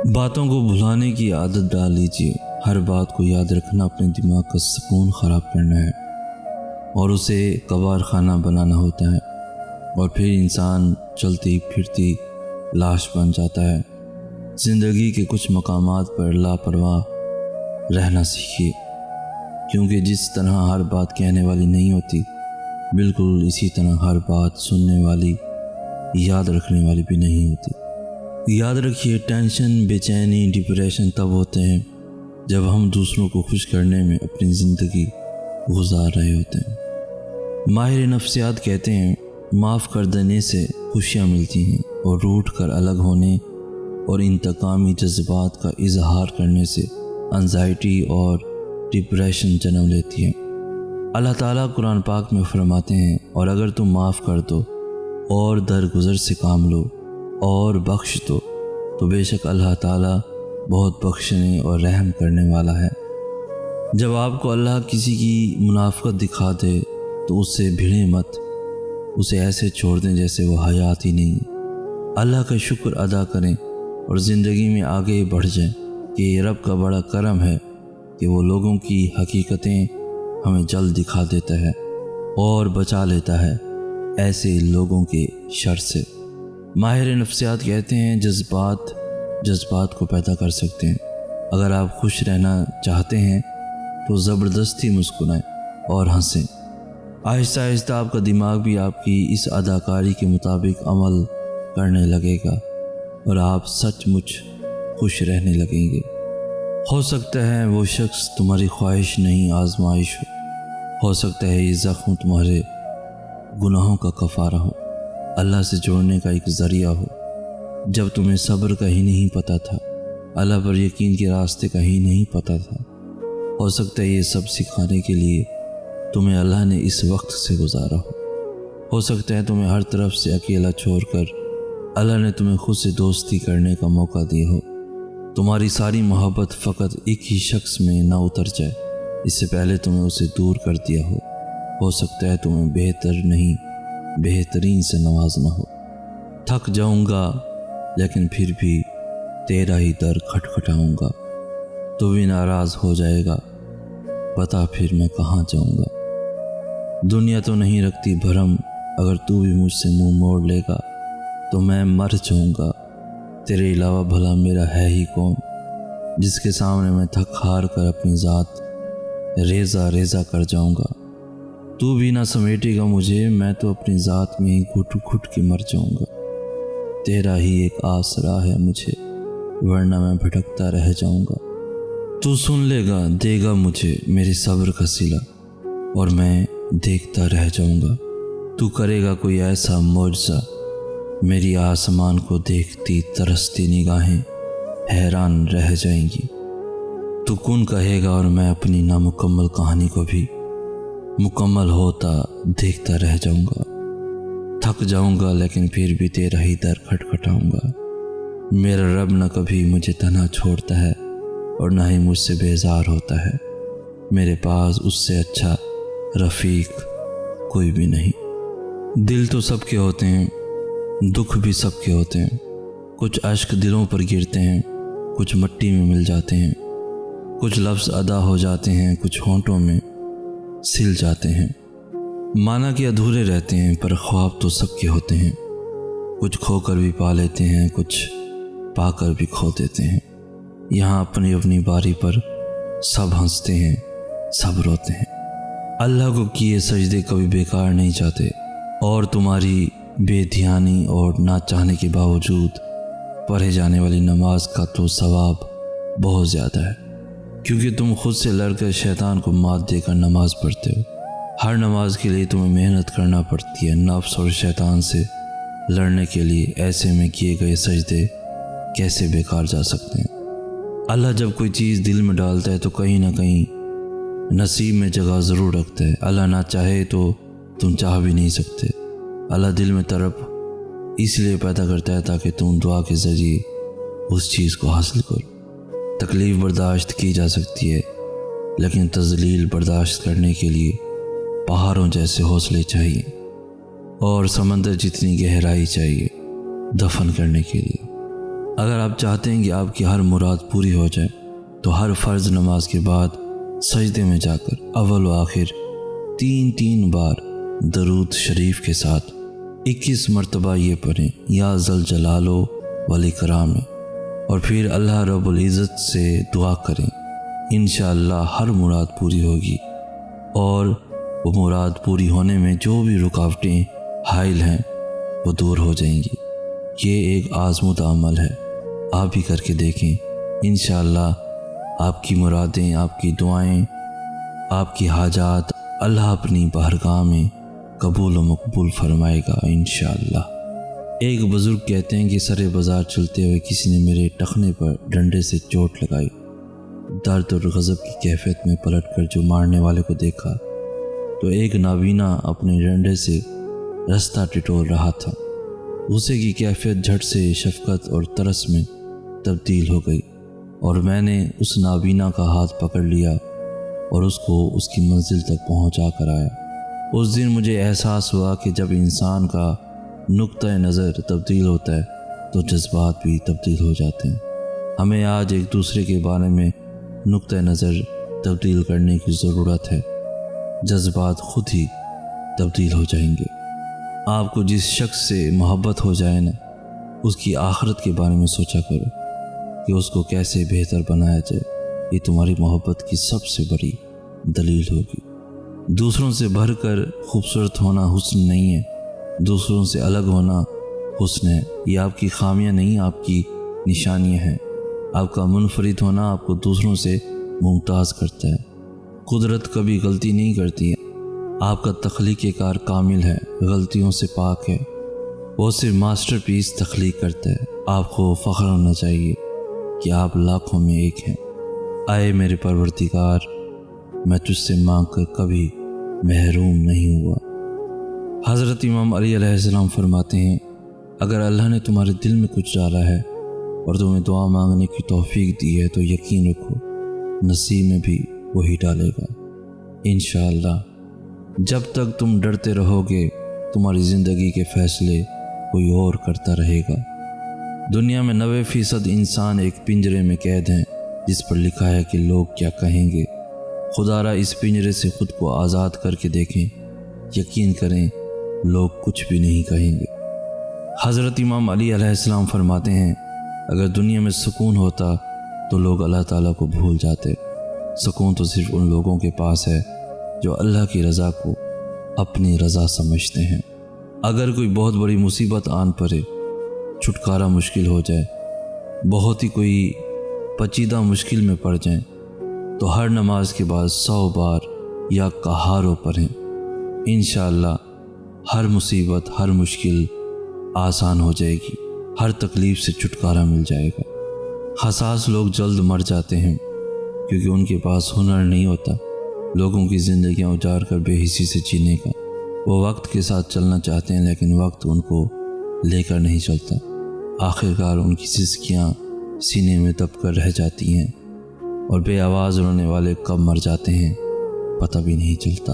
باتوں کو بھلانے کی عادت ڈال لیجیے۔ ہر بات کو یاد رکھنا اپنے دماغ کا سکون خراب کرنا ہے اور اسے کباڑ خانہ بنانا ہوتا ہے، اور پھر انسان چلتی پھرتی لاش بن جاتا ہے۔ زندگی کے کچھ مقامات پر لاپرواہ رہنا سیکھیے، کیونکہ جس طرح ہر بات کہنے والی نہیں ہوتی، بالکل اسی طرح ہر بات سننے والی، یاد رکھنے والی بھی نہیں ہوتی۔ یاد رکھیے، ٹینشن، بے چینی، ڈپریشن تب ہوتے ہیں جب ہم دوسروں کو خوش کرنے میں اپنی زندگی گزار رہے ہوتے ہیں۔ ماہر نفسیات کہتے ہیں، معاف کر دینے سے خوشیاں ملتی ہیں، اور روٹھ کر الگ ہونے اور انتقامی جذبات کا اظہار کرنے سے انزائٹی اور ڈپریشن جنم لیتی ہے۔ اللہ تعالیٰ قرآن پاک میں فرماتے ہیں، اور اگر تم معاف کر دو اور درگزر سے کام لو اور بخش دو تو بے شک اللہ تعالیٰ بہت بخشنے اور رحم کرنے والا ہے۔ جب آپ کو اللہ کسی کی منافقت دکھا دے تو اس سے بھیڑیں مت، اسے ایسے چھوڑ دیں جیسے وہ حیات ہی نہیں۔ اللہ کا شکر ادا کریں اور زندگی میں آگے بڑھ جائیں کہ یہ رب کا بڑا کرم ہے کہ وہ لوگوں کی حقیقتیں ہمیں جلد دکھا دیتا ہے اور بچا لیتا ہے ایسے لوگوں کے شر سے۔ ماہر نفسیات کہتے ہیں، جذبات کو پیدا کر سکتے ہیں۔ اگر آپ خوش رہنا چاہتے ہیں تو زبردستی مسکرائیں اور ہنسیں۔ آہستہ آہستہ آپ کا دماغ بھی آپ کی اس اداکاری کے مطابق عمل کرنے لگے گا اور آپ سچ مچ خوش رہنے لگیں گے۔ ہو سکتا ہے وہ شخص تمہاری خواہش نہیں آزمائش ہو سکتا ہے یہ زخم تمہارے گناہوں کا کفارہ ہو، اللہ سے جوڑنے کا ایک ذریعہ ہو۔ جب تمہیں صبر کا ہی نہیں پتہ تھا، اللہ پر یقین کے راستے کا ہی نہیں پتہ تھا، ہو سکتا ہے یہ سب سکھانے کے لیے تمہیں اللہ نے اس وقت سے گزارا ہو سکتا ہے تمہیں ہر طرف سے اکیلا چھوڑ کر اللہ نے تمہیں خود سے دوستی کرنے کا موقع دیا ہو۔ تمہاری ساری محبت فقط ایک ہی شخص میں نہ اتر جائے، اس سے پہلے تمہیں اسے دور کر دیا ہو سکتا ہے تمہیں بہتر نہیں بہترین سے نوازنا ہو۔ تھک جاؤں گا لیکن پھر بھی تیرا ہی در کھٹکھٹاؤں گا، تو بھی ناراض ہو جائے گا، بتا پھر میں کہاں جاؤں گا۔ دنیا تو نہیں رکھتی بھرم، اگر تو بھی مجھ سے منہ موڑ لے گا تو میں مر جاؤں گا، تیرے علاوہ بھلا میرا ہے ہی کون، جس کے سامنے میں تھک ہار کر اپنی ذات ریزہ ریزہ کر جاؤں گا۔ تو بھی نہ سمیٹے گا مجھے، میں تو اپنی ذات میں ہی گھٹ گھٹ کے مر جاؤں گا، تیرا ہی ایک آسرا ہے مجھے، ورنہ میں بھٹکتا رہ جاؤں گا۔ تو سن لے گا، دے گا مجھے میرے صبر کا صلہ، اور میں دیکھتا رہ جاؤں گا۔ تو کرے گا کوئی ایسا معجزہ، میری آسمان کو دیکھتی ترستی نگاہیں حیران رہ جائیں گی۔ تو کن کہے گا اور میں اپنی نامکمل کہانی کو بھی مکمل ہوتا دیکھتا رہ جاؤں گا۔ تھک جاؤں گا لیکن پھر بھی تیرا ہی در کھٹکھٹاؤں گا۔ میرا رب نہ کبھی مجھے تنہا چھوڑتا ہے اور نہ ہی مجھ سے بیزار ہوتا ہے، میرے پاس اس سے اچھا رفیق کوئی بھی نہیں۔ دل تو سب کے ہوتے ہیں، دکھ بھی سب کے ہوتے ہیں، کچھ اشک دلوں پر گرتے ہیں، کچھ مٹی میں مل جاتے ہیں، کچھ لفظ ادا ہو جاتے ہیں، کچھ ہونٹوں میں سل جاتے ہیں۔ مانا کہ ادھورے رہتے ہیں، پر خواب تو سب کے ہوتے ہیں، کچھ کھو کر بھی پا لیتے ہیں، کچھ پا کر بھی کھو دیتے ہیں۔ یہاں اپنی اپنی باری پر سب ہنستے ہیں، سب روتے ہیں۔ اللہ کو کیے سجدے کبھی بیکار نہیں جاتے، اور تمہاری بے دھیانی اور نہ چاہنے کے باوجود پڑھے جانے والی نماز کا تو ثواب بہت زیادہ ہے، کیونکہ تم خود سے لڑ کر شیطان کو مات دے کر نماز پڑھتے ہو۔ ہر نماز کے لیے تمہیں محنت کرنا پڑتی ہے نفس اور شیطان سے لڑنے کے لیے، ایسے میں کیے گئے سجدے کیسے بیکار جا سکتے ہیں؟ اللہ جب کوئی چیز دل میں ڈالتا ہے تو کہیں نہ کہیں نصیب میں جگہ ضرور رکھتا ہے۔ اللہ نہ چاہے تو تم چاہ بھی نہیں سکتے۔ اللہ دل میں طرف اس لیے پیدا کرتا ہے تاکہ تم دعا کے ذریعے اس چیز کو حاصل کرو۔ تکلیف برداشت کی جا سکتی ہے، لیکن تذلیل برداشت کرنے کے لیے پہاڑوں جیسے حوصلے چاہیے اور سمندر جتنی گہرائی چاہیے دفن کرنے کے لیے۔ اگر آپ چاہتے ہیں کہ آپ کی ہر مراد پوری ہو جائے تو ہر فرض نماز کے بعد سجدے میں جا کر اول و آخر 3 بار درود شریف کے ساتھ 21 مرتبہ یہ پڑھیں یا ذل جلال والاکرام، اور پھر اللہ رب العزت سے دعا کریں۔ انشاءاللہ ہر مراد پوری ہوگی، اور وہ مراد پوری ہونے میں جو بھی رکاوٹیں حائل ہیں وہ دور ہو جائیں گی۔ یہ ایک آزمودہ عمل ہے، آپ بھی کر کے دیکھیں۔ انشاءاللہ آپ کی مرادیں، آپ کی دعائیں، آپ کی حاجات اللہ اپنی بارگاہ میں قبول و مقبول فرمائے گا انشاءاللہ۔ ایک بزرگ کہتے ہیں کہ سرے بازار چلتے ہوئے کسی نے میرے ٹخنے پر ڈنڈے سے چوٹ لگائی۔ درد اور غضب کی کیفیت میں پلٹ کر جو مارنے والے کو دیکھا تو ایک نابینا اپنے ڈنڈے سے رستہ ٹٹول رہا تھا۔ غصے کی کیفیت جھٹ سے شفقت اور ترس میں تبدیل ہو گئی، اور میں نے اس نابینا کا ہاتھ پکڑ لیا اور اس کو اس کی منزل تک پہنچا کر آیا۔ اس دن مجھے احساس ہوا کہ جب انسان کا نقطہ نظر تبدیل ہوتا ہے تو جذبات بھی تبدیل ہو جاتے ہیں۔ ہمیں آج ایک دوسرے کے بارے میں نقطہ نظر تبدیل کرنے کی ضرورت ہے، جذبات خود ہی تبدیل ہو جائیں گے۔ آپ کو جس شخص سے محبت ہو جائے نا، اس کی آخرت کے بارے میں سوچا کرو کہ اس کو کیسے بہتر بنایا جائے۔ یہ تمہاری محبت کی سب سے بڑی دلیل ہوگی۔ دوسروں سے بھر کر خوبصورت ہونا حسن نہیں ہے، دوسروں سے الگ ہونا حسن ہے۔ یہ آپ کی خامیاں نہیں، آپ کی نشانیاں ہیں۔ آپ کا منفرد ہونا آپ کو دوسروں سے ممتاز کرتا ہے۔ قدرت کبھی غلطی نہیں کرتی ہے، آپ کا تخلیق کار کامل ہے، غلطیوں سے پاک ہے، وہ صرف ماسٹر پیس تخلیق کرتا ہے۔ آپ کو فخر ہونا چاہیے کہ آپ لاکھوں میں ایک ہیں۔ آئے میرے پروردگار، میں تجھ سے مانگ کر کبھی محروم نہیں ہوا۔ حضرت امام علی علیہ السلام فرماتے ہیں، اگر اللہ نے تمہارے دل میں کچھ ڈالا ہے اور تمہیں دعا مانگنے کی توفیق دی ہے تو یقین رکھو نصیب میں بھی وہی ڈالے گا انشاءاللہ۔ جب تک تم ڈرتے رہو گے تمہاری زندگی کے فیصلے کوئی اور کرتا رہے گا۔ دنیا میں 90% انسان ایک پنجرے میں قید ہیں جس پر لکھا ہے کہ لوگ کیا کہیں گے۔ خدا را اس پنجرے سے خود کو آزاد کر کے دیکھیں، یقین کریں لوگ کچھ بھی نہیں کہیں گے۔ حضرت امام علی علیہ السلام فرماتے ہیں، اگر دنیا میں سکون ہوتا تو لوگ اللہ تعالیٰ کو بھول جاتے۔ سکون تو صرف ان لوگوں کے پاس ہے جو اللہ کی رضا کو اپنی رضا سمجھتے ہیں۔ اگر کوئی بہت بڑی مصیبت آن پڑے، چھٹکارا مشکل ہو جائے، بہت ہی کوئی پیچیدہ مشکل میں پڑ جائیں تو ہر نماز کے بعد 100 بار یا کہارو پڑھیں۔ انشاءاللہ ہر مصیبت، ہر مشکل آسان ہو جائے گی، ہر تکلیف سے چھٹکارا مل جائے گا۔ حساس لوگ جلد مر جاتے ہیں کیونکہ ان کے پاس ہنر نہیں ہوتا لوگوں کی زندگیاں اجاڑ کر بے حسی سے جینے کا۔ وہ وقت کے ساتھ چلنا چاہتے ہیں لیکن وقت ان کو لے کر نہیں چلتا۔ آخرکار ان کی سسکیاں سینے میں دب کر رہ جاتی ہیں اور بے آواز رونے والے کب مر جاتے ہیں پتہ بھی نہیں چلتا۔